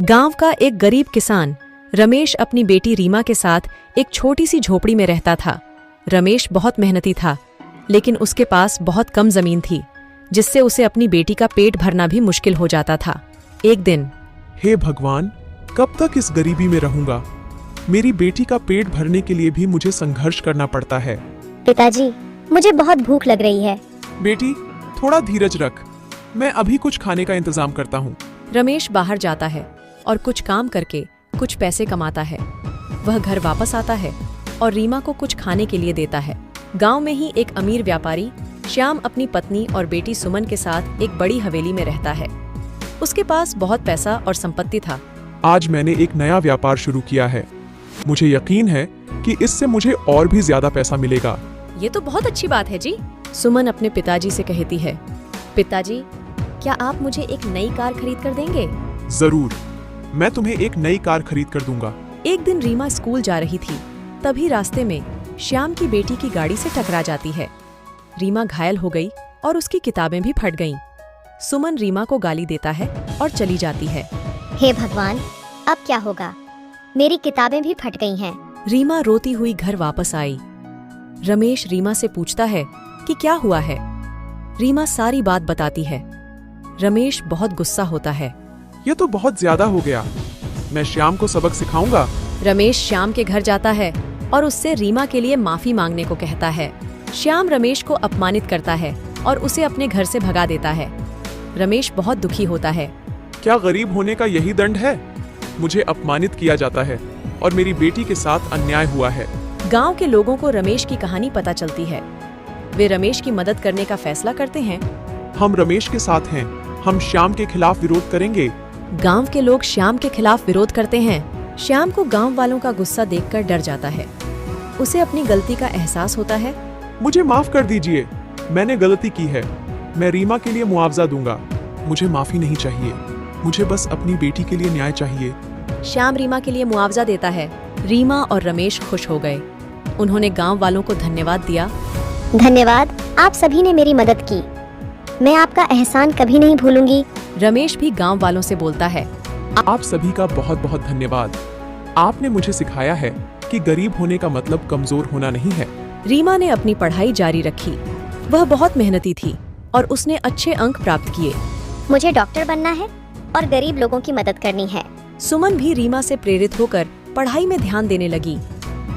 गांव का एक गरीब किसान रमेश अपनी बेटी रीमा के साथ एक छोटी सी झोपड़ी में रहता था। रमेश बहुत मेहनती था, लेकिन उसके पास बहुत कम जमीन थी, जिससे उसे अपनी बेटी का पेट भरना भी मुश्किल हो जाता था। एक दिन, हे भगवान, कब तक इस गरीबी में रहूंगा? मेरी बेटी का पेट भरने के लिए भी मुझे संघर्ष करना पड़ता है। पिताजी, मुझे बहुत भूख लग रही है। बेटी, थोड़ा धीरज रख, मैं अभी कुछ खाने का इंतजाम करता हूँ। रमेश बाहर जाता है और कुछ काम करके कुछ पैसे कमाता है। वह घर वापस आता है और रीमा को कुछ खाने के लिए देता है। गांव में ही एक अमीर व्यापारी श्याम अपनी पत्नी और बेटी सुमन के साथ एक बड़ी हवेली में रहता है। उसके पास बहुत पैसा और संपत्ति था। आज मैंने एक नया व्यापार शुरू किया है। मुझे यकीन है कि इससे मुझे और भी ज्यादा पैसा मिलेगा। ये तो बहुत अच्छी बात है जी। सुमन अपने पिताजी से कहती है, पिताजी, क्या आप मुझे एक नई कार खरीद कर देंगे? जरूर, मैं तुम्हें एक नई कार खरीद कर दूंगा। एक दिन रीमा स्कूल जा रही थी, तभी रास्ते में श्याम की बेटी की गाड़ी से टकरा जाती है। रीमा घायल हो गई और उसकी किताबें भी फट गईं। सुमन रीमा को गाली देता है और चली जाती है। हे भगवान, अब क्या होगा? मेरी किताबें भी फट गई हैं। रीमा रोती हुई घर वापस आई। रमेश रीमा से पूछता है कि क्या हुआ है। रीमा सारी बात बताती है। रमेश बहुत गुस्सा होता है। ये तो बहुत ज्यादा हो गया। मैं श्याम को सबक सिखाऊंगा। रमेश श्याम के घर जाता है और उससे रीमा के लिए माफी मांगने को कहता है। श्याम रमेश को अपमानित करता है और उसे अपने घर से भगा देता है। रमेश बहुत दुखी होता है। क्या गरीब होने का यही दंड है? मुझे अपमानित किया जाता है और मेरी बेटी के साथ अन्याय हुआ है। गांव के लोगों को रमेश की कहानी पता चलती है। वे रमेश की मदद करने का फैसला करते हैं। हम रमेश के साथ हैं। हम श्याम के खिलाफ विरोध करेंगे। गांव के लोग श्याम के खिलाफ विरोध करते हैं। श्याम को गांव वालों का गुस्सा देखकर डर जाता है। उसे अपनी गलती का एहसास होता है। मुझे माफ कर दीजिए, मैंने गलती की है। मैं रीमा के लिए मुआवजा दूंगा। मुझे माफी नहीं चाहिए। मुझे बस अपनी बेटी के लिए न्याय चाहिए। श्याम रीमा के लिए मुआवजा देता है। रीमा और रमेश खुश हो गए। उन्होंने गांव वालों को धन्यवाद दिया। धन्यवाद, आप सभी ने मेरी मदद की। मैं आपका एहसान कभी नहीं भूलूंगी। रमेश भी गांव वालों से बोलता है, आप सभी का बहुत बहुत धन्यवाद। आपने मुझे सिखाया है कि गरीब होने का मतलब कमजोर होना नहीं है। रीमा ने अपनी पढ़ाई जारी रखी। वह बहुत मेहनती थी और उसने अच्छे अंक प्राप्त किए। मुझे डॉक्टर बनना है और गरीब लोगों की मदद करनी है। सुमन भी रीमा से प्रेरित होकर पढ़ाई में ध्यान देने लगी।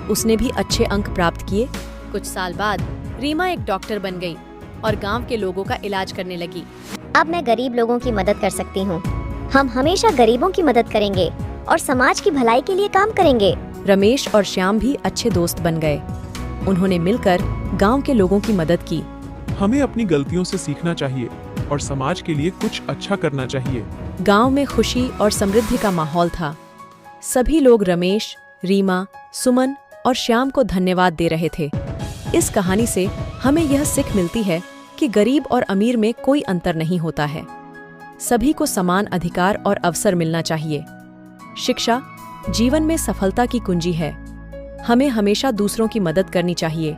उसने भी अच्छे अंक प्राप्त किए। कुछ साल बाद रीमा एक डॉक्टर बन गई और गांव के लोगों का इलाज करने लगी। अब मैं गरीब लोगों की मदद कर सकती हूँ। हम हमेशा गरीबों की मदद करेंगे और समाज की भलाई के लिए काम करेंगे। रमेश और श्याम भी अच्छे दोस्त बन गए। उन्होंने मिलकर गांव के लोगों की मदद की। हमें अपनी गलतियों से सीखना चाहिए और समाज के लिए कुछ अच्छा करना चाहिए। गांव में खुशी और समृद्धि का माहौल था। सभी लोग रमेश, रीमा, सुमन और श्याम को धन्यवाद दे रहे थे। इस कहानी से हमें यह सीख मिलती है कि गरीब और अमीर में कोई अंतर नहीं होता है। सभी को समान अधिकार और अवसर मिलना चाहिए। शिक्षा जीवन में सफलता की कुंजी है। हमें हमेशा दूसरों की मदद करनी चाहिए।